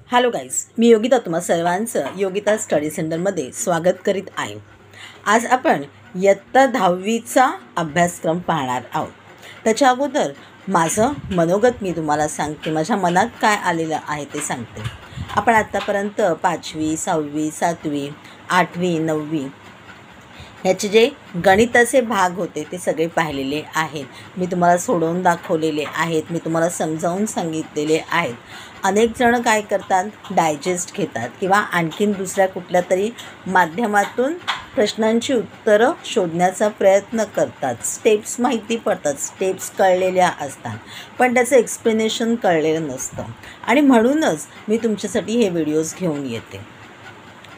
Hello guys, मी योगिता तुम्हा सर्वांचं Yogita study सेंटरमध्ये स्वागत करीत आहे. आज आपण इयत्ता 10वीचा अभ्यासक्रम पाहणार आहोत. त्याच्या अगोदर माझं मनोगत मी तुम्हाला सांगते, माझ्या मनात काय आलेलं आहे ते सांगते. आपण आत्तापर्यंत 5वी, 6वी, 7वी, 8वी, 9वी ह्याचे जे गणिताचे भाग होते ते सगळे पाहिलेले आहेत. मी तुम्हाला सोडवून दाखवलेले आहेत, मी तुम्हाला समजावून सांगितलेले आहेत. अनेक जण काय करतात, डायजेस्ट घेतात किंवा आणखीन दुसऱ्या कुठल्या तरी माध्यमातून प्रश्नांची उत्तरं शोधण्याचा प्रयत्न करतात. स्टेप्स माहिती पडतात, स्टेप्स कळलेल्या असतात, पण त्याचं एक्सप्लेनेशन कळलेलं नसतं. आणि म्हणूनच मी तुमच्यासाठी हे व्हिडिओज घेऊन येते.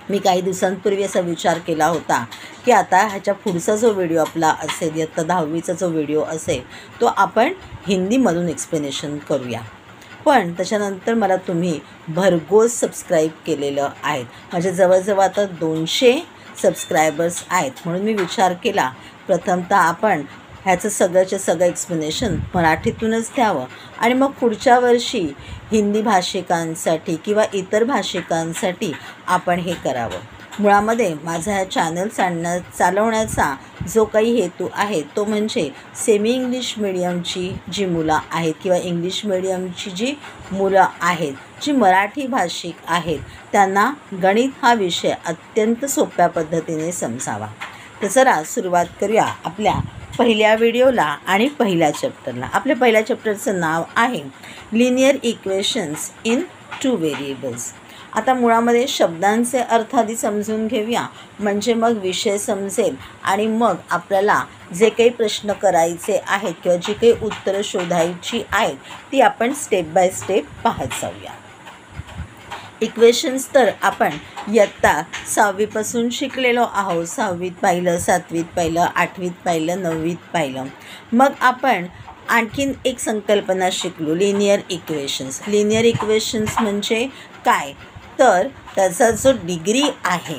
मी काही दिवसांपूर्वी असा विचार केला होता की आता ह्याच्या पुढचा जो व्हिडिओ आपला असेल, इयत्ता 10वीचा जो व्हिडिओ असेल तो आपण हिंदीमधून एक्सप्लेनेशन करूया. पण त्याच्यानंतर मला तुम्ही भरघोस सबस्क्राईब केलेलं आहे. माझ्या जवळजवळ आता 200 सबस्क्रायबर्स आहेत. म्हणून मी विचार केला प्रथमतः आपण ह्याचं सगळंच्या सगळं एक्सप्लेनेशन मराठीतूनच द्यावं आणि मग पुढच्या वर्षी हिंदी भाषिकांसाठी किंवा इतर भाषिकांसाठी आपण हे करावं. मुळामध्ये माझा ह्या चॅनल चालवण्याचा जो काही हेतू आहे तो म्हणजे सेमी इंग्लिश मिडियमची जी मुलं आहेत किंवा इंग्लिश मिडियमची जी मुलं आहेत, जी मराठी भाषिक आहेत, त्यांना गणित हा विषय अत्यंत सोप्या पद्धतीने समजावा. तर चला सुरुवात करूया आपल्या पहिल्या व्हिडिओला आणि पहिल्या चॅप्टरला. आपल्या पहिल्या चॅप्टरचं नाव आहे लिनियर इक्वेशन्स इन 2 व्हेरिएबल्स. आता मुळामध्ये शब्दांचे अर्थ आधी समजून घेऊया, म्हणजे मग विषय समजेल आणि मग आपल्याला जे काही प्रश्न करायचे आहेत किंवा जी काही उत्तरं शोधायची आहेत ती आपण स्टेप बाय स्टेप पाहत जाऊया. इक्वेशन्स तर आपण इयत्ता 6वीपासून शिकलेलो आहोत. 6वीत पाहिलं, 7वीत पाहिलं, 8वीत पाहिलं, 9वीत पाहिलं. मग आपण आणखीन एक संकल्पना शिकलो, लिनियर इक्वेशन्स. लिनियर इक्वेशन्स म्हणजे काय, तर त्याचा जो डिग्री आहे,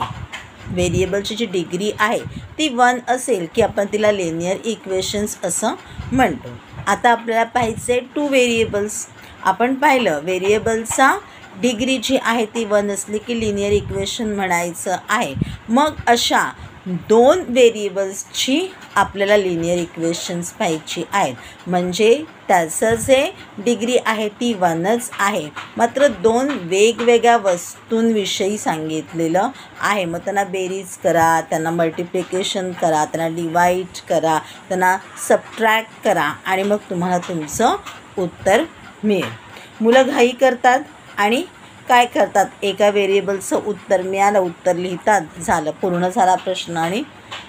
व्हेरिएबलची जी डिग्री आहे ती 1 असेल की आपण तिला लिनियर इक्वेशन्स असं म्हणतो. आता आपल्याला पाहायचे 2 व्हेरिएबल्स. आपण पाहिलं व्हेरिएबलचा डिग्री जी आहे ती 1 असली की लिनियर इक्वेशन म्हणायचं आहे. मग अशा 2 व्हेरिएबल्सची आपल्याला लिनियर इक्वेशन्स पाहायची आहेत. म्हणजे त्याचं जे डिग्री आहे ती 1च आहे, मात्र 2 वेगवेगळ्या वस्तूंविषयी सांगितलेलं आहे. मग त्यांना बेरीज करा, त्यांना मल्टिप्लिकेशन करा, त्यांना डिवाईड करा, त्यांना सबट्रॅक्ट करा आणि मग तुम्हाला तुमचं उत्तर मिळेल. मुलं घाई करतात आणि काय करतात, एका व्हेरिएबलचं उत्तर मिळालं, उत्तर लिहितात, झालं, पूर्ण झाला प्रश्न आणि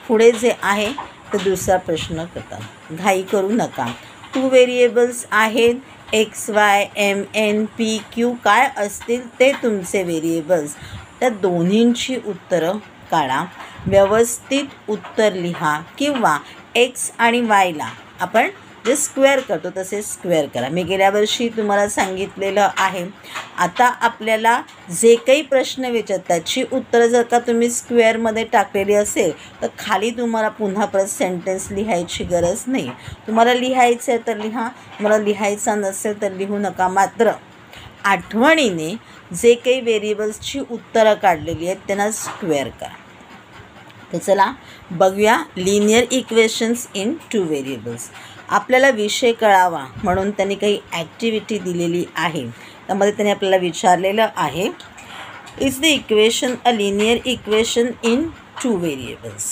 पुढे जे आहे तर दुसरा प्रश्न करतात. घाई करू नका. 2 व्हेरिएबल्स आहेत, x, y, m, n, p, q काय असतील ते तुमचे व्हेरिएबल्स. त्या दोन्हींची उत्तरं काढा, व्यवस्थित उत्तर लिहा किंवा एक्स आणि वायला आपण जे स्क्वेअर करतो तसे स्क्वेअर करा. मी गेल्या वर्षी तुम्हाला सांगितलेलं आहे. आता आपल्याला जे काही प्रश्न विचारतात त्याची उत्तरं जर का तुम्ही स्क्वेअरमध्ये टाकलेली असेल तर खाली तुम्हाला पुन्हा परत सेंटेन्स लिहायची गरज नाही. तुम्हाला लिहायचं आहे तर लिहा, तुम्हाला लिहायचा नसेल तर लिहू नका. मात्र आठवणीने जे काही व्हेरिएबल्सची उत्तरं काढलेली आहेत त्यांना स्क्वेअर करा. तर चला बघूया लिनियर इक्वेशन्स इन 2 व्हेरिएबल्स. आपल्याला विषय कळावा म्हणून त्यांनी काही ॲक्टिव्हिटी दिलेली आहे. त्यामध्ये त्यांनी आपल्याला विचारलेलं आहे, is the equation a linear equation in 2 variables.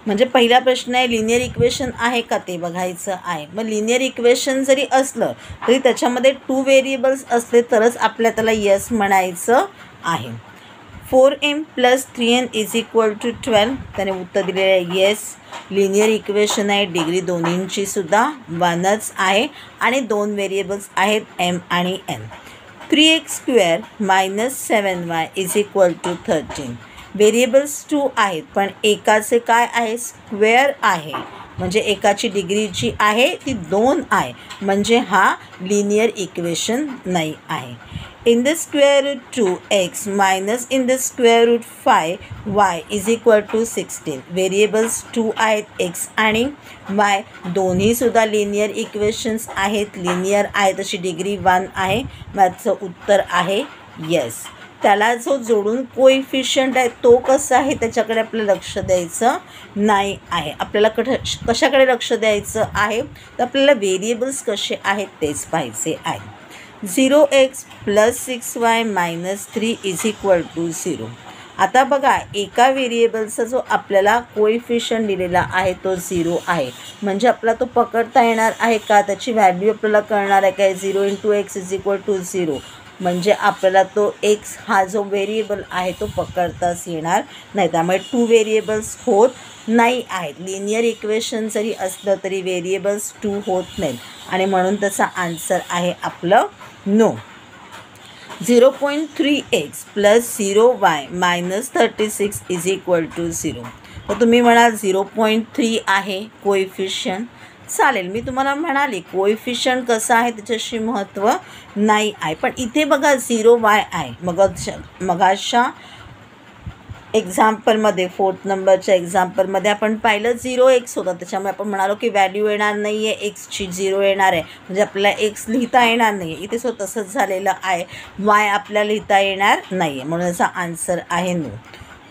म्हणजे पहिला प्रश्न आहे लिनियर इक्वेशन आहे का ते बघायचं आहे. मग लिनियर इक्वेशन जरी असलं तरी त्याच्यामध्ये 2 व्हेरिएबल्स असले तरच आपल्याला त्याला यस म्हणायचं आहे. 4m + 3n = 12. त्याने उत्तर दिलेलं आहे येस. लिनियर इक्वेशन आहे, डिग्री दोन्हींची सुद्धा 1च आहे आणि 2 व्हेरिएबल्स आहेत m आणि n. 3x² - 7y = 13. व्हेरिएबल्स 2 आहेत पण एकाचे काय आहे, स्क्वेअर आहे. म्हणजे एकाची डिग्री जी आहे ती 2 आहे, म्हणजे हा लिनियर इक्वेशन नाही आहे. in the square root 2x minus in the square root 5y = 16. Variables 2 आहेत, x आणि y दोन्हीसुद्धा लिनियर इक्वेशन्स आहेत, लिनियर आहे, तशी डिग्री 1 आहे. माझं उत्तर आहे येस, त्याला जो जोडून कोइफिशियंट आहे तो कसा आहे त्याच्याकडे आपल्याला लक्ष द्यायचं नाही आहे. आपल्याला कशाकडे लक्ष द्यायचं आहे तर आपल्याला व्हेरिएबल्स कसे आहेत तेच पाहायचे आहे. 0x + 6y - 3 = 0. आता बघा, एका व्हेरिएबलचा जो आपल्याला कोइफिशियंट दिलेला आहे तो 0 आहे, म्हणजे आपल्याला तो पकडता येणार आहे का, त्याची व्हॅल्यू आपल्याला कळणार आहे काय. 0 × x = 0, म्हणजे आपल्याला तो x हा जो व्हेरिएबल आहे तो पकडताच येणार नाही. त्यामुळे 2 व्हेरिएबल्स होत नाही आहेत. लिनियर इक्वेशन जरी असलं तरी व्हेरिएबल्स 2 होत नाहीत आणि म्हणून त्याचा आन्सर आहे आपलं नो. 0.3x + 0y - 36 = 0. तर तुम्ही म्हणाल 0.3 आहे कोइफिशियंट. चालेल, मी तुम्हाला म्हणाले कोइफिशियंट कसं आहे त्याच्याशी महत्त्व नाही आहे. पण इथे बघा 0y आहे. मगाच्या एक्झाम्पलमध्ये 4th नंबरच्या एक्झाम्पलमध्ये आपण पाहिलं 0x होतं, त्याच्यामुळे आपण म्हणालो की व्हॅल्यू येणार नाही आहे, एक्सची 0 येणार आहे, म्हणजे आपल्याला एक्स लिहिता येणार नाही आहे. इथे तसंच झालेलं आहे, वाय आपल्याला लिहिता येणार नाही आहे, म्हणून याचा आन्सर आहे नो.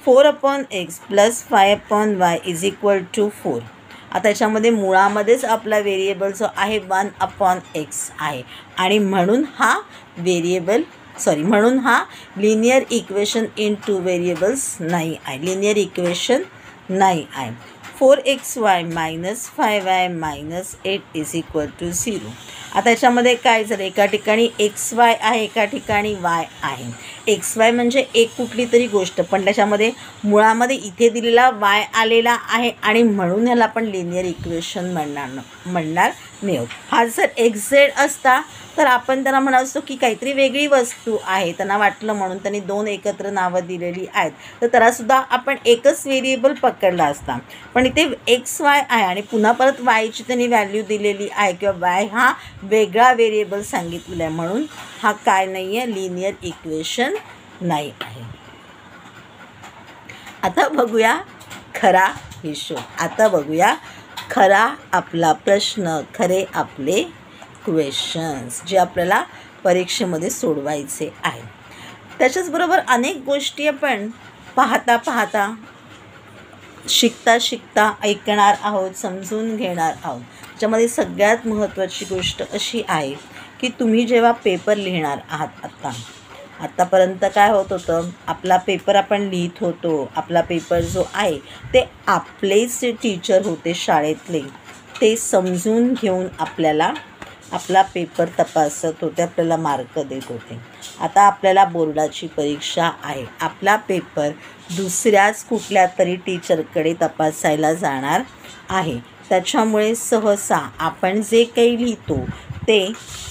4/x + 5/y = 4. आता याच्यामध्ये मुळामध्येच आपला व्हेरिएबल जो आहे 1/x आहे आणि म्हणून हा लिनियर इक्वेशन इन 2 व्हेरिएबल्स नाही आहे, लिनियर इक्वेशन नाही आहे. 4xy - 5y - 8 = 0. आता याच्यामध्ये काय झालं, एका ठिकाणी xy आहे, एका ठिकाणी y आहे. xy म्हणजे एक कुठली तरी गोष्ट, पण त्याच्यामध्ये मुळामध्ये इथे दिलेला y आलेला आहे आणि म्हणून ह्याला आपण लिनियर इक्वेशन म्हणणार नाही आहोत. हा जर xz असता तर आपण त्यांना म्हणत असतो की काहीतरी वेगळी वस्तू आहे, त्यांना वाटलं म्हणून त्यांनी 2 एकत्र नावं दिलेली आहेत, तर त्यालासुद्धा आपण एकच व्हेरिएबल पकडला असता. पण इथे xy आहे आणि पुन्हा परत yची त्यांनी व्हॅल्यू दिलेली आहे किंवा y हा वेगळा व्हेरिएबल सांगितलेला आहे, म्हणून हा काय नाही आहे, लिनियर इक्वेशन नाही आहे. आता बघूया खरा हिशोब. आता बघूया खरा आपला प्रश्न, खरे आपले क्वेश्चन्स जे आपल्याला परीक्षेमध्ये सोडवायचे आहे. त्याच्याचबरोबर अनेक गोष्टी आपण पाहता शिकता ऐकणार आहोत, समजून घेणार आहोत. त्याच्यामध्ये सगळ्यात महत्त्वाची गोष्ट अशी आहे की तुम्ही जेव्हा पेपर लिहिणार आहात, आत्तापर्यंत काय होत होतं, आपला पेपर आपण लिहित होतो. आपला पेपर जो आहे ते आपलेच जे टीचर होते शाळेतले ते समजून घेऊन आपला पेपर तपासत होते, आपल्याला मार्क देत होते. आता आपल्याला बोर्डाची परीक्षा आहे, आपला पेपर दुसऱ्याच कुठल्या तरी टीचरकडे तपासायला जाणार आहे. त्याच्यामुळे सहसा आपण जे काही लिहितो ते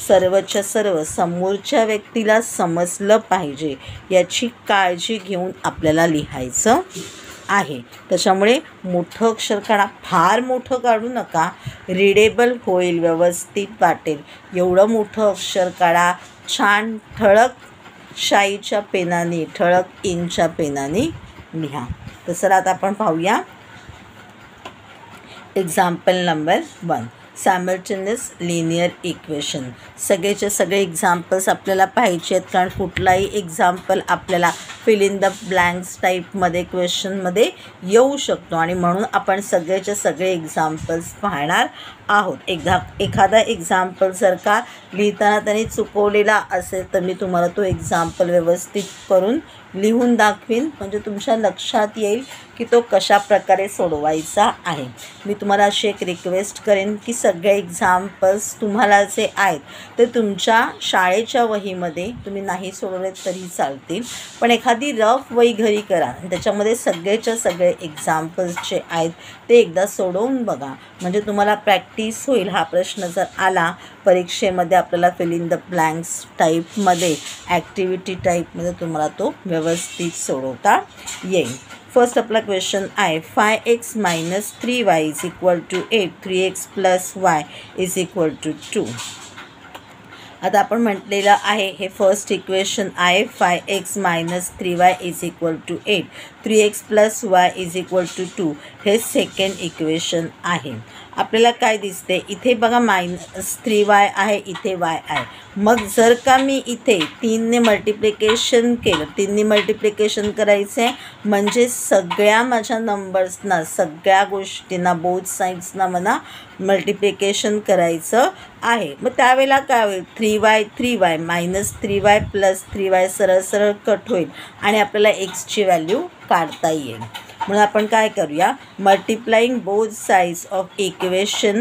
सर्वच्या सर्व समोरच्या व्यक्तीला समजलं पाहिजे याची काळजी घेऊन आपल्याला लिहायचं आहे. त्याच्यामुळे मोठं अक्षर काढा, फार मोठं काढू नका, रीडेबल होईल, व्यवस्थित वाटेल एवढं मोठं अक्षर काढा. छान ठळक शाईच्या पेनाने, ठळक इंकच्या पेनाने लिहा. तर चला आता आपण पाहूया example number 1, simultaneous linear equation. सगळेचे सगळे एक्झाम्पल्स आपल्याला पाहिजे आहेत, कारण कुठलाही एक्झाम्पल आपल्याला फिल इन द ब्लँक्स टाईपमध्ये क्वेश्चनमध्ये येऊ शकतो आणि म्हणून आपण सगळेचे सगळे एक्झाम्पल्स पाहणार आहोत. एखादा एक्झाम्पल जर का लिहिताना त्यांनी चुकवलेला असेल तर मी तुम्हाला तो एक्झाम्पल व्यवस्थित करून लिहून दाखवीन, म्हणजे तुमच्या लक्षात येईल की तो कशा प्रकारे सोडवायचा आहे. मी तुम्हाला अशी एक रिक्वेस्ट करेन की सगळे एक्झाम्पल्स तुम्हाला जे आहेत ते तुमच्या शाळेच्या वहीमध्ये तुम्ही नाही सोडवलेत तरी चालतील, पण एखादी रफ वही घरी करा आणि त्याच्यामध्ये सगळेच्या सगळे एक्झाम्पल्स जे आहेत ते एकदा सोडवून बघा, म्हणजे तुम्हाला प्रॅक्टिस होईल. हा प्रश्न जर आला परीक्षेमध्ये आपल्याला फिल इन द ब्लँक्स टाईपमध्ये, ॲक्टिव्हिटी टाईपमध्ये तुम्हाला तो व्यवस्थित सोडवता येईल. फर्स्ट आपला क्वेश्चन आहे 5x - 3y = 8, 3x + y = 2. आता आपण म्हटलेलं आहे हे फर्स्ट इक्वेशन आहे 5x - 3y = 8. 3x plus y is equal to 2 हे सेकंड इक्वेशन आहे. आपल्याला काय दिसते इथे बघा -3y आहे, इथे y आहे. मग जर का मी इथे 3ने मल्टिप्लिकेशन केलं, 3ने मल्टिप्लिकेशन करायचं आहे म्हणजे सगळ्या माझ्या नंबर्सना, सगळ्या गोष्टींना, बोथ साईड्सना मला मल्टिप्लिकेशन करायचं आहे. मग त्यावेळेला काय होईल, 3y -3y प्लस 3y सरळ सरळ कट होईल आणि आपल्याला एक्सची व्हॅल्यू काढता येईल. म्हणून आपण काय करूया, multiplying both sides of equation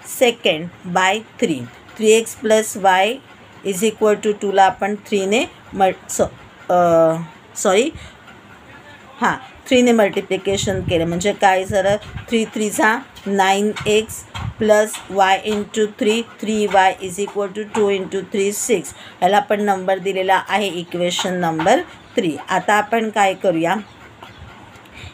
second by 3x plus y is equal to 2ला आपण 3ने 3ने मल्टिप्लिकेशन केलं म्हणजे काय झालं, 3 3 9x plus y into 3y is equal to 2 into 3 6. याला आपण नंबर दिलेला आहे इक्वेशन नंबर 3. आता आपण काय करूया,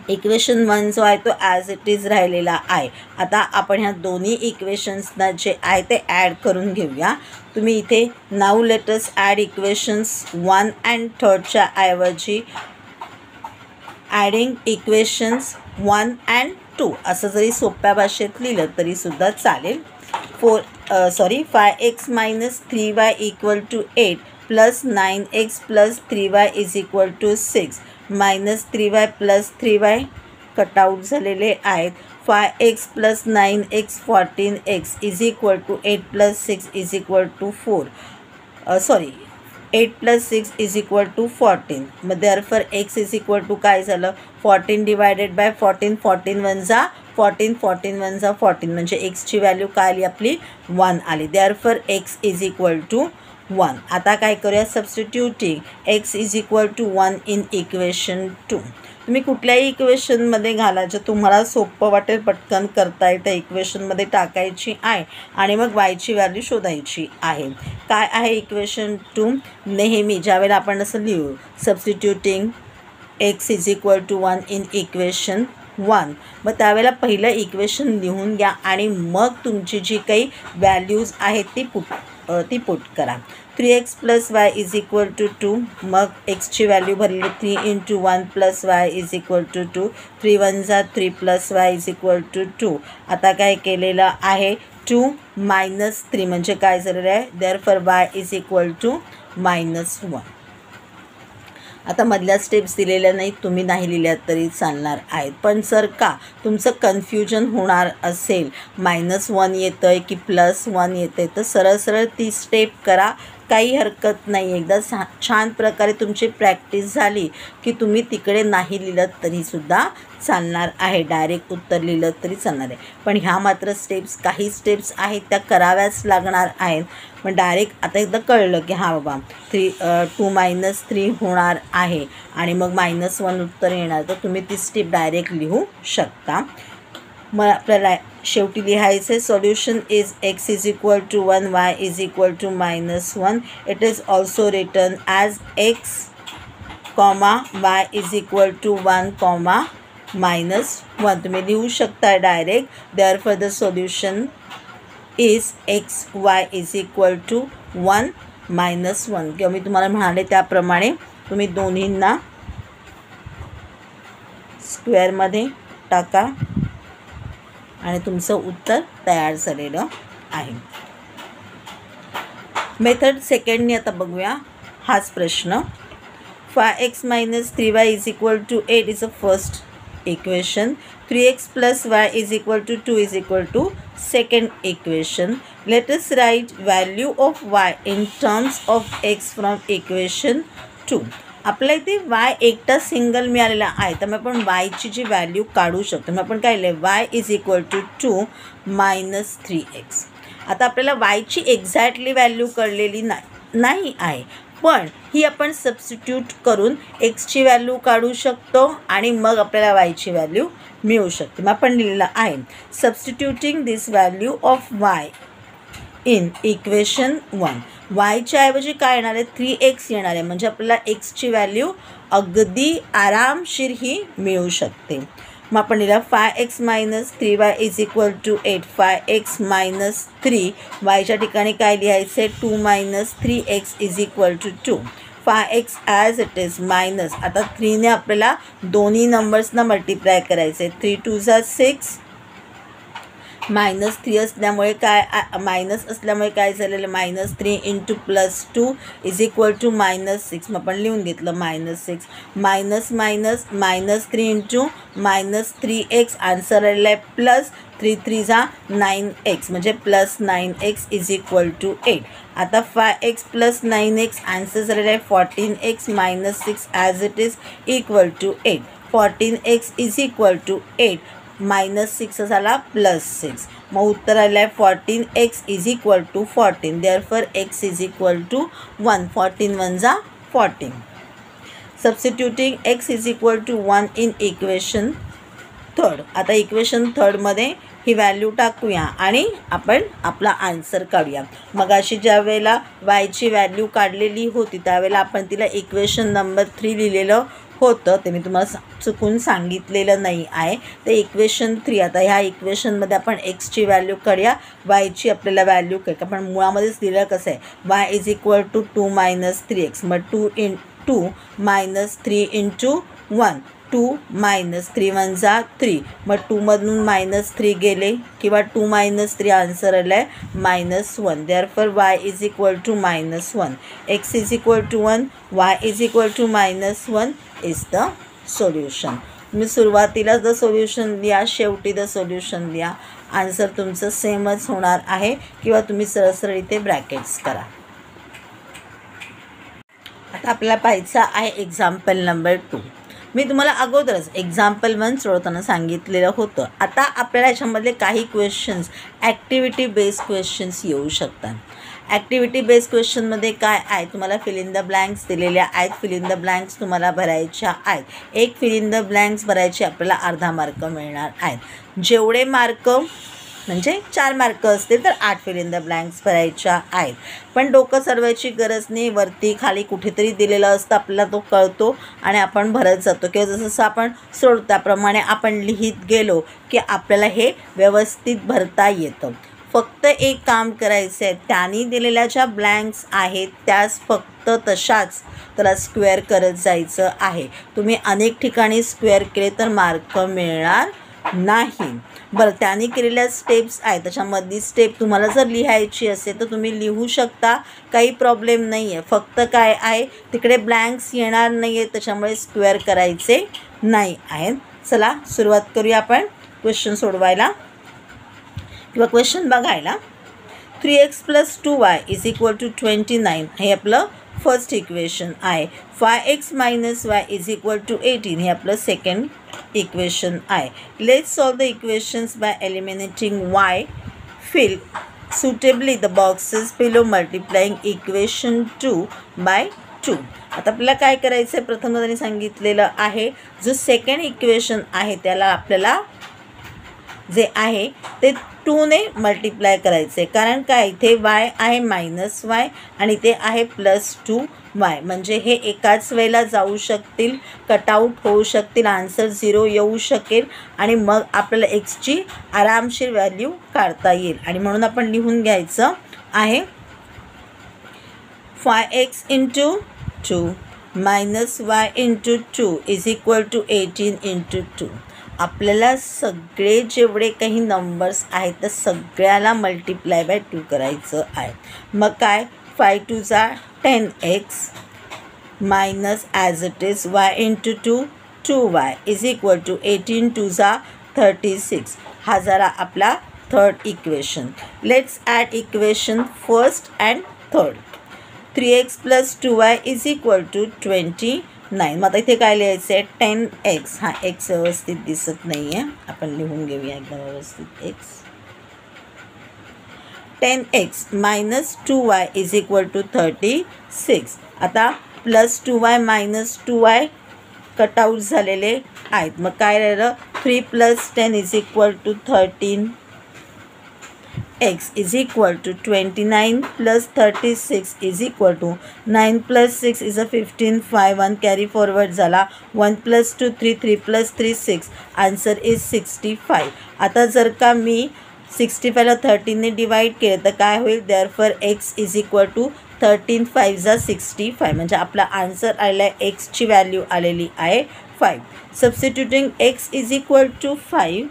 इक्वेशन 1 जो आहे तो ॲज इट इज राहिलेला आहे. आता आपण ह्या दोन्ही इक्वेशन्सना जे आहे ते ॲड करून घेऊया. तुम्ही इथे now let's add equations 1 and 3च्या ऐवजी ॲडिंग इक्वेशन्स 1 अँड 2 असं जरी सोप्या भाषेत लिहिलं तरीसुद्धा चालेल. 5x minus 3y equal to 8 plus 9x plus 3y is equal to 6 minus 3y plus 3y cut out झालेले आहेत. 5x प्लस 9x 14x is equal to 8 plus 6 is equal to 8 plus 6 is equal to 14. मग therefore x is equal to काय झालं, 14 divided by 14, 14 1 जा 14, 14 1 जा 14 म्हणजे एक्सची value काय आली आपली 1 आली. Therefore x is equal to 1. आता काय करूया, substituting x is equal to 1 in equation 2. तुम्ही कुठल्याही इक्वेशनमध्ये घाला, जे तुम्हाला सोपं वाटेल, पटकन करता येईल त्या इक्वेशनमध्ये टाकायची आहे आणि मग वायची व्हॅल्यू शोधायची आहे. काय आहे इक्वेशन 2, नेहमी ज्यावेळेला आपण असं लिहू substituting x is equal to 1 in equation 1, मग त्यावेळेला पहिलं इक्वेशन लिहून घ्या आणि मग तुमची जी काही व्हॅल्यूज आहेत ती पुट करा. 3x plus y is equal to 2, मग एक्सची व्हॅल्यू भरली 3 into 1 plus y is equal to 2, 3 1 जा 3 plus y is equal to 2. आता काय केलेलं आहे, 2 मायनस 3 म्हणजे काय झालेलं आहे, therefore y is equal to -1. आता मधल्या स्टेप्स दिलेल्या नाहीत, तुम्ही नाही लिहिल्या तरी चालणार आहेत. पण जर का तुमचं कन्फ्युजन होणार असेल, -1 येतं आहे की +1 येतं आहे, तर सरळ सरळ ती स्टेप करा, काही हरकत नाही. एकदा छान प्रकारे तुमची प्रॅक्टिस झाली की तुम्ही तिकडे नाही लिहिलं तरीसुद्धा चालणार आहे, डायरेक्ट उत्तर लिहिलं तरी चालणार आहे. पण ह्या मात्र काही स्टेप्स आहेत त्या कराव्याच लागणार आहेत. पण डायरेक्ट आता एकदा कळलं की हां बाबा 2 - 3 होणार आहे आणि मग -1 उत्तर येणार, तर तुम्ही ती स्टेप डायरेक्ट लिहू शकता. मग आपल्याला शेवटी लिहायचे solution is x is equal to 1, y is equal to -1. It is also written as x, y is equal to 1, -1. तुम्ही लिहू शकता direct. Therefore the solution is x, y is equal to 1, -1. किंवा मी तुम्हाला म्हणाले त्याप्रमाणे तुम्ही दोन्हींना स्क्वेअरमध्ये टाका आणि तुमचं उत्तर तयार झालेलं आहे. मेथड सेकंडनी आता बघूया हाच प्रश्न. 5x minus 3y is equal to 8 is a first equation. 3x प्लस y is equal to 2 is equal to second equation. Let us write value of y in terms of x from equation 2. आपल्या इथे y एकटा single मिळालेला आहे, तर मग आपण yची जी value काढू शकतो. मग आपण काय लिहिलं, y is equal to 2 minus 3x. आता आपल्याला yची एक्झॅक्टली व्हॅल्यू कळलेली नाही आहे, पण ही आपण सबस्टिट्यूट करून एक्सची व्हॅल्यू काढू शकतो आणि मग आपल्याला वायची व्हॅल्यू मिळू शकते. मग आपण लिहिलेलं आहे substituting this value of y in equation 1. वायच्या ऐवजी काय येणार आहे, 3x येणार आहे, म्हणजे आपल्याला एक्सची व्हॅल्यू अगदी आरामशीर ही मिळू शकते. मग आपण लिहिलं 5x minus 3y is equal to 8. 5x minus 3 वायच्या ठिकाणी काय लिहायचं आहे, 2 minus 3x is equal to 2. 5x as it is minus, आता 3ने आपल्याला दोन्ही नंबर्सना मल्टिप्लाय करायचे. 3 2 जा 6, -3 असल्यामुळे मायनस असल्यामुळे काय झालेलं, -3 इंटू +2 इज इक्वल टू -6. मग आपण लिहून घेतलं -6, minus minus -3 into -3x, answer आलेला आहे +3 3 जा 9x, म्हणजे +9x इज इक्वल टू 8. आता 5x + 9x, आन्सर झालेला आहे 14x -6 as it is equal to 8. 14x is equal to 8, -6 झाला +6. मग उत्तर आलं आहे 14x is equal to 14. Therefore x is equal to 1. 14 1 जा 14. Substituting x is equal to 1 in equation third. आता इक्वेशन थर्डमध्ये ही व्हॅल्यू टाकूया आणि आपण आपला आन्सर काढूया. मग अशी ज्या वेळेला वायची व्हॅल्यू काढलेली होती त्यावेळेला आपण तिला इक्वेशन नंबर 3 लिहिलेलं होतं, ते मी तुम्हाला चुकून सांगितलेलं नाही आहे. ते इक्वेशन 3. आता ह्या इक्वेशनमध्ये आपण एक्सची व्हॅल्यू काढूया, वायची आपल्याला व्हॅल्यू काढूया. आपण मुळामध्येच लिहिलं कसं आहे, Y is equal to 2 - 3x. मग 2 -3 इंटू 1, 2 -3 1 जा 3. मग 2मधून -3 गेले किंवा 2 -3, आन्सर आलं आहे -1. Therefore y is equal to -1, x is equal to 1, y is equal to -1 is the solution. तुम्ही सुरुवातीला द सोल्युशन लिहा, शेवटी द सोल्युशन लिहा. आन्सर तुमचं सेमच होणार आहे किंवा तुम्ही सरळ इथे ब्रॅकेट्स करा. आता आपल्याला पाहायचं आहे एक्झाम्पल नंबर 2. मी तुम्हाला अगोदरच एक्झाम्पल 1 सोडवताना सांगितलेलं होतं. आता आपल्याला याच्यामधले काही क्वेश्चन्स ॲक्टिव्हिटी बेस्ड क्वेश्चन्स येऊ शकतात. ॲक्टिव्हिटी बेस्ड क्वेश्चनमध्ये काय आहे, तुम्हाला फिल इन द ब्लँक्स दिलेल्या आहेत. फिल इन द ब्लँक्स तुम्हाला भरायच्या आहेत. एक फिल इन द ब्लँक्स भरायचे आपल्याला अर्धा मार्क मिळणार आहेत. जेवढे मार्क म्हणजे 4 मार्क असतील तर 8 फिल इन द ब्लँक्स भरायच्या आहेत. पण डोकं सरवायची गरज नाही, वरती खाली कुठेतरी दिलेलं असतं, आपल्याला तो कळतो आणि आपण भरत जातो किंवा जसं जसं आपण सोडतो त्याप्रमाणे आपण लिहित गेलो की आपल्याला हे व्यवस्थित भरता येतं. फक्त एक काम करायचं आहे, त्यांनी दिलेल्या ज्या ब्लँक्स आहेत त्याच फक्त तशाच त्याला स्क्वेअर करत जायचं आहे. तुम्ही अनेक ठिकाणी स्क्वेअर केले तर मार्क मिळणार नाही. बरं, त्यांनी केलेल्या स्टेप्स आहेत, त्याच्यामधली स्टेप तुम्हाला जर लिहायची असेल तर तुम्ही लिहू शकता, काही प्रॉब्लेम नाही आहे. फक्त काय आहे, तिकडे ब्लँक्स येणार नाही आहेत, त्याच्यामुळे स्क्वेअर करायचे नाही आहेत. चला सुरुवात करूया आपण क्वेश्चन सोडवायला किंवा क्वेश्चन बघायला. 3x + 2y is equal to 29 हे आपलं फर्स्ट इक्वेशन आहे. 5x - y is equal to 18 हे आपलं सेकंड इक्वेशन आहे. Let's solve the equations by eliminating y. Fill suitably the boxes below multiplying equation 2/2. आता आपल्याला काय करायचं आहे, प्रथम त्यांनी सांगितलेलं आहे जो सेकंड इक्वेशन आहे त्याला आपल्याला जे आहे ते 2ने मल्टिप्लाय करायचं आहे. कारण काय, इथे y आहे -y आणि ते आहे +2y, म्हणजे हे एकाच वेळेला जाऊ शकतील, कटआउट होऊ शकतील, आन्सर 0 येऊ शकेल आणि मग आपल्याला एक्सची आरामशीर व्हॅल्यू काढता येईल. आणि म्हणून आपण लिहून घ्यायचं आहे 5x × 2 - y × 2 is equal to 18 × 2. आपल्याला सगळे जेवढे काही नंबर्स आहेत त्या सगळ्याला मल्टिप्लाय बाय 2 करायचं आहे. मग काय, 5 2 जा 10x minus as it is y × 2 2y is equal to 18 2 जा 36. हा झाला आपला third equation. Let's add equation first and third. 3x + 2y is equal to 29. मग आता इथे काय लिहायचं आहे, 10x. हा x व्यवस्थित दिसत नाही आहे, आपण लिहून घेऊया एकदम व्यवस्थित. x 10x - 2y is equal to 36. आता +2y - 2y कटआउट झालेले आहेत. मग काय राहिलं, 3 + 10 is equal to 13. x is equal to 29 plus 36 is equal to 9 plus 6 is a 15. 5 1 carry forward झाला. 1 plus 2 3 3 plus 3 6. Answer is 65. आता जर का मी 65ला 13ने डिवाइड केलं तर काय होईल, therefore x is equal to 13 5 जा 65 म्हणजे आपला आन्सर आलेला आहे एक्सची व्हॅल्यू आलेली आहे 5. Substituting x is equal to 5.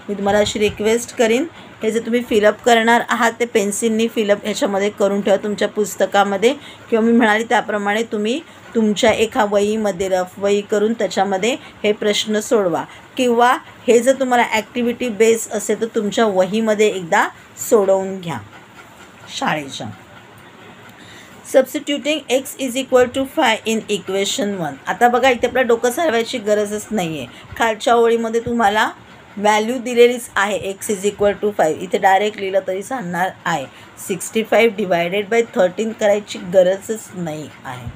मी तुम्हाला अशी रिक्वेस्ट करीन, हे जे तुम्ही फिलअप करणार आहात ते पेन्सिलनी फिलअप ह्याच्यामध्ये करून ठेवा तुमच्या पुस्तकामध्ये, किंवा मी म्हणाले त्याप्रमाणे तुम्ही तुमच्या एका वहीमध्ये रफ वही करून त्याच्यामध्ये हे प्रश्न सोडवा, किंवा हे जर तुम्हाला ॲक्टिव्हिटी बेस असेल तर तुमच्या वहीमध्ये एकदा सोडवून घ्या शाळेच्या. Substituting x is equal to 5 in equation 1. आता बघा इथे आपल्याला डोकं चालवायची गरजच नाही आहे. खालच्या ओळीमध्ये तुम्हाला व्हॅल्यू दिलेलीच आहे एक्स इज इक्वल टू 5. इथे डायरेक्ट लिहिलं तरी चालणार आहे. 65 डिवायडेड बाय 13 करायची गरजच नाही आहे.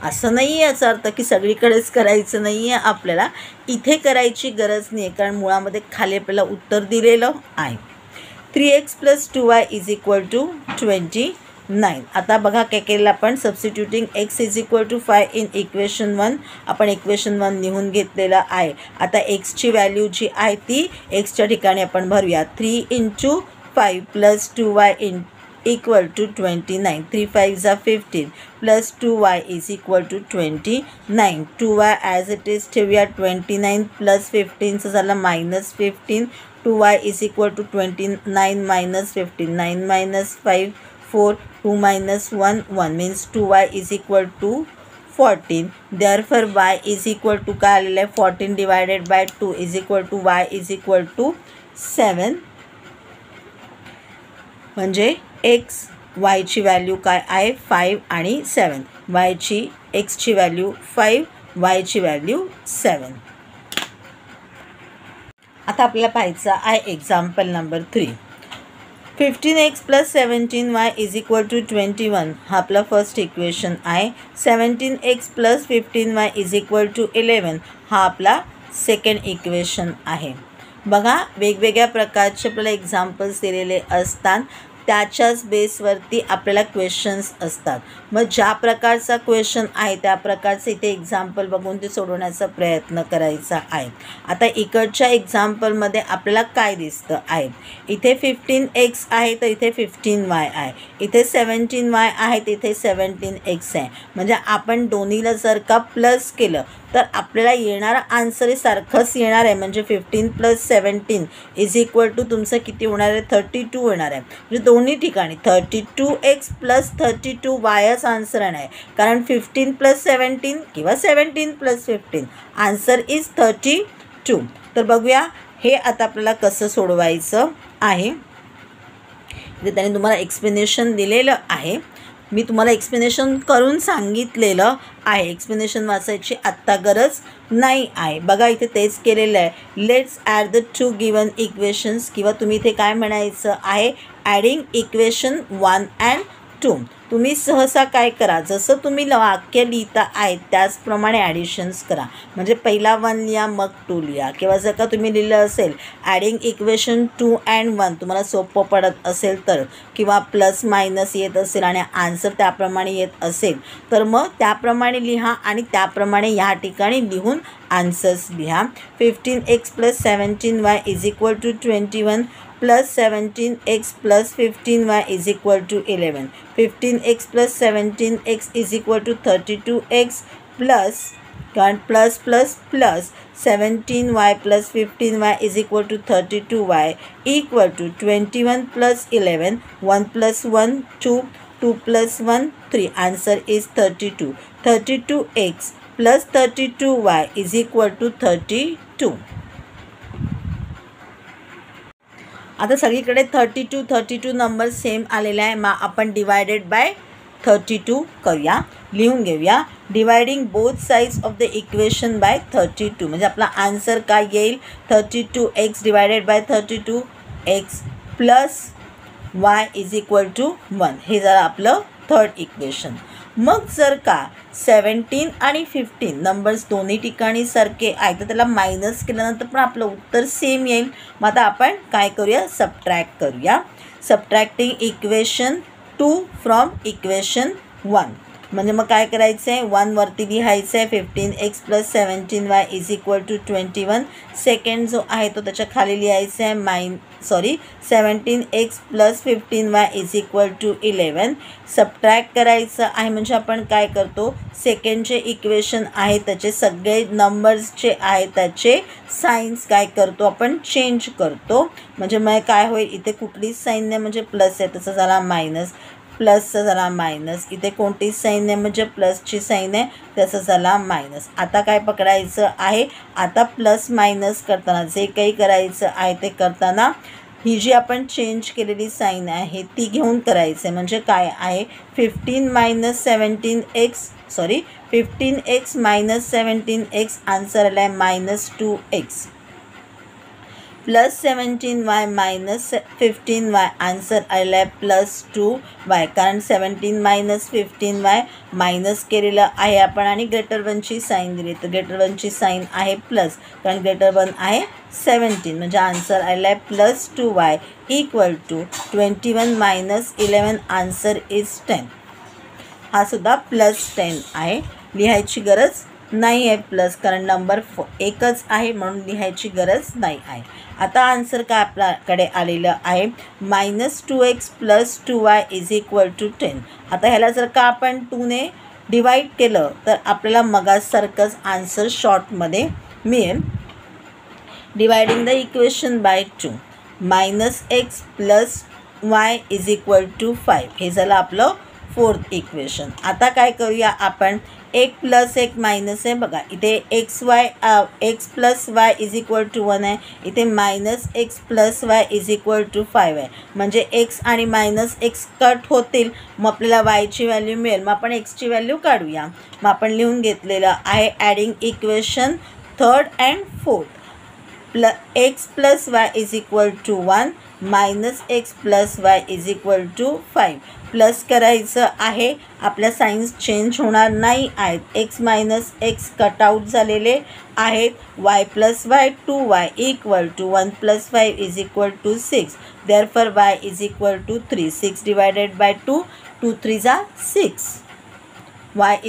असं नाही आहे याचा अर्थ की सगळीकडेच करायचं नाही आहे आपल्याला, इथे करायची गरज नाही आहे कारण मुळामध्ये खाली आपल्याला उत्तर दिलेलं आहे. 3x + 2y is equal to 29. आता बघा काय केलं आपण, substituting x is equal to 5 in equation 1. आपण इक्वेशन 1 लिहून घेतलेलं आहे. आता एक्सची व्हॅल्यू जी आहे ती एक्सच्या ठिकाणी आपण भरूया. 3 × 5 + 2y इक्वल टू 29. 3 5 जा 15 + 2y is equal to 29. 2y as it is ठेवूया. 29 + 15 झालं -15. 2y is equal to 29 - 15. 9 - 5 4. 2 - 1 1 means 2y is equal to 14. Therefore y is equal to काय आलेलं आहे 14 divided by 2 is equal to y is equal to 7. म्हणजे x y ची value काय आहे 5 आणि 7. x ची व्हॅल्यू 5, y ची व्हॅल्यू 7. आता आपल्याला पाहायचं आहे example number 3. 15x + 17y is equal to 21. हा आपला फर्स्ट इक्वेशन आहे. 17x + 15y is equal to 11. हा आपला सेकंड इक्वेशन आहे. बघा वेगवेगळ्या प्रकारचे आपल्याला एक्झाम्पल्स दिलेले असतात, त्याच्याच बेसवरती आपल्याला क्वेश्चन्स असतात. मग ज्या प्रकारचा क्वेश्चन आहे त्या प्रकारचे इथे एक्झाम्पल बघून ते सोडवण्याचा प्रयत्न करायचा आहे. आता इकडच्या एक्झाम्पलमध्ये आपल्याला काय दिसतं आहे, इथे 15x आहे तर इथे 15y आहे, इथे 17y आहे तिथे 17x आहे. म्हणजे आपण दोन्हीला जर का प्लस केलं तर आपल्याला येणारा आन्सर हे सारखंच येणार आहे. म्हणजे 15 + 17 इज इक्वल टू तुमचं किती होणार आहे 32 होणार आहे. म्हणजे दोन्ही ठिकाणी 32x + 32yच आन्सर आहे, कारण 15 + 17 किंवा 17 + 15 आन्सर इज 32. तर बघूया हे आता आपल्याला कसं सोडवायचं आहे. त्याने तुम्हाला एक्सप्लेनेशन दिलेलं आहे, मी तुम्हाला एक्सप्लेनेशन करून सांगितलेलं आहे. एक्सप्लेनेशन वाचायची आत्ता गरज नाही आहे. बघा इथे तेच केलेलं आहे. Let's add the 2 given equations, किंवा तुम्ही इथे काय म्हणायचं आहे ॲडिंग इक्वेशन 1 and 2. तुम्ही सहसा काय करा, जसं तुम्ही वाक्य लिहिता आहे त्याचप्रमाणे ॲडिशन्स करा. म्हणजे पहिला 1 लिहा मग 2 लिहा, किंवा जर का तुम्ही लिहिलं असेल ॲडिंग इक्वेशन 2 and 1 तुम्हाला सोपं पडत असेल तर, किंवा प्लस मायनस येत असेल आणि आन्सर त्याप्रमाणे येत असेल तर मग त्याप्रमाणे लिहा आणि त्याप्रमाणे ह्या ठिकाणी लिहून आन्सर्स लिहा. 15x + 17y is equal to 21 + 17x + 15y is equal to 11. 15x + 17x is equal to 32x plus 17y + 15y is equal to 32y equal to 21 + 11. 1 + 1 2, 2 + 1 3. Answer is 32. 32x + 32y is equal to 32. आता सगळीकडे 32 number same आलेला आहे. मग आपण divided by 32 करूया, लिहून घेऊया. Dividing both sides of the equation by 32. म्हणजे आपला आन्सर काय येईल 32x divided by 32x + y is equal to 1. हे जरा आपलं थर्ड इक्वेशन. मग जर का 17 आणि 15 नंबर्स दोन्ही ठिकाणी सारखे आहे तर त्याला मायनस केल्यानंतर पण आपलं उत्तर सेम येईल. मग आता आपण काय करूया सबट्रॅक्ट करूया. Subtracting equation 2 from equation 1. म्हणजे मग काय करायचं आहे, 1 वरती लिहायचं आहे. 15x + 17y = 21. सेकंड जो आहे तो त्याच्या खाली लिहायचा आहे 17x + 15y = 11. सबट्रॅक्ट करायचं आहे म्हणजे आपण काय करतो, सेकंडचे इक्वेशन आहे त्याचे सगळे नंबर्सचे आहे त्याचे साईन्स काय करतो आपण चेंज करतो. म्हणजे मग काय होईल, इथे कुठलीच साईन नाही म्हणजे प्लस आहे तसं झाला मायनस, प्लसचा झाला मायनस, इथे कोणतीच साईन आहे म्हणजे प्लसची साईन आहे तसं झाला मायनस. आता काय पकडायचं आहे, आता प्लस मायनस करताना जे काही करायचं आहे ते करताना ही जी आपण चेंज केलेली साईन आहे ती घेऊन करायचं आहे. म्हणजे काय आहे, 15x - 17x आन्सर आला आहे -2x. + 17y - 15y आन्सर आलेला आहे +2y. कारण 17 - 15y मायनस केलेलं आहे आपण आणि >1ची साईन दिली, तर >1ची साईन आहे प्लस, कारण >1 आहे 17. म्हणजे आन्सर आलेला आहे +2y = 21 - 11 आन्सर इज 10. हा सुद्धा +10 आहे. लिहायची गरज नाही आहे प्लस, कारण नंबर एकच आहे म्हणून लिहायची गरज नाही आहे. आता आन्सर काय आपल्याकडे आलेलं आहे -2x + 2y = 10. आता ह्याला जर का आपण 2ने डिवाईड केलं तर आपल्याला मगासारखंच आन्सर शॉर्टमध्ये मिळेल. Dividing the equation bye 2, -x + y = 5. हे झालं आपलं 4th इक्वेशन. आता काय करूया आपण, 1 + 1 मायनस आहे बघा, इथे x + y = 1 आहे, इथे -x + y = 5 आहे. म्हणजे x आणि -x कट होतील, मग आपल्याला yची व्हॅल्यू मिळेल. मग आपण xची व्हॅल्यू काढूया. मग आपण लिहून घेतलेलं आहे adding equation 3rd and 4th. x + y = 1 -x + y = 5. Plus करायचं आहे, आपल्या साईन्स चेंज होणार नाही आहेत. x - x कटआउट झालेले आहेत. y + y 2y = 1 + 5 = 6. Therefore y = 3. 6 / 2, 2 3 6. y =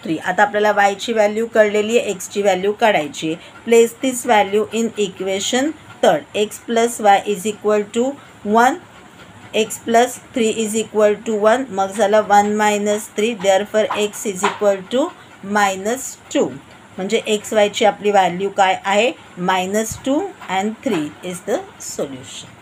3. आता आपल्याला yची व्हॅल्यू कळलेली आहे, xची व्हॅल्यू काढायची. Place this value in equation 3rd. x + y = 1, x + 3 = 1. मग झालं 1 - 3. Therefore x = -2. म्हणजे x yची आपली व्हॅल्यू काय आहे, -2 and 3 इज द सोल्युशन.